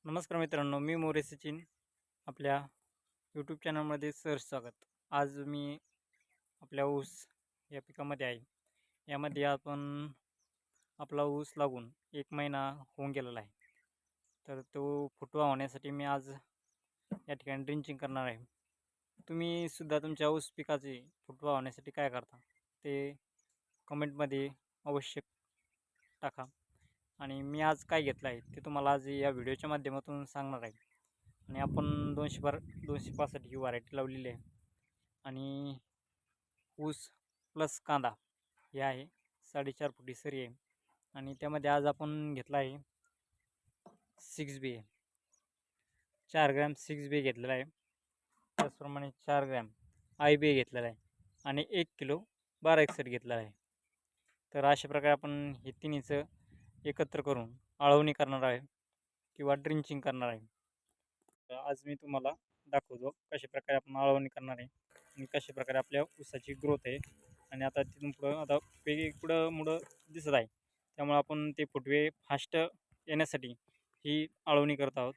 नमस्कार मित्रांनो, मी मोरे सचिन आपल्या यूट्यूब चॅनलमध्ये सहर्ष स्वागत. आज मी आपल्या ऊस या पिकामध्ये आहे. यामध्ये आपण आपला ऊस लागून 1 महिना होऊन गेलेला आहे. तर तो फुटवा होण्यासाठी मी आज या ठिकाणी ड्रिंचिंग करणार आहे. तुम्ही सुद्धा तुमच्या ऊस पिकाचे फुटवा होण्यासाठी काय करता ते कमेंटमध्ये अवश्य टाका. आणि मी आज काय घेतलं आहे ते तुम्हाला आज या व्हिडिओच्या माध्यमातून सांगणार आहे. आणि आपण 265 ही व्हरायटी लावलेली आहे. आणि ऊस प्लस कांदा हे आहे 4.5 फुटी सरी आहे. आणि त्यामध्ये आज आपण घेतला आहे 6 बी 4 ग्रॅम 6 बी घेतलेला आहे. त्याचप्रमाणे 4 ग्रॅम IBA घेतलेला आहे आणि 1 किलो 1261 घेतलेला आहे. तर अशा प्रकारे आपण हे तिन्हीचं एकत्र करून आळवणी करणार आहे किंवा ड्रिंचिंग करणार आहे. तर आज मी तुम्हाला दाखवतो कशाप्रकारे आपण आळवणी करणार आहे आणि कशाप्रकारे आपल्या ऊसाची ग्रोथ आहे. आणि आता तिथून पुढं आता वेगळी मुळं दिसत आहे, त्यामुळे आपण ते फुटवे फास्ट येण्यासाठी ही आळवणी करत आहोत.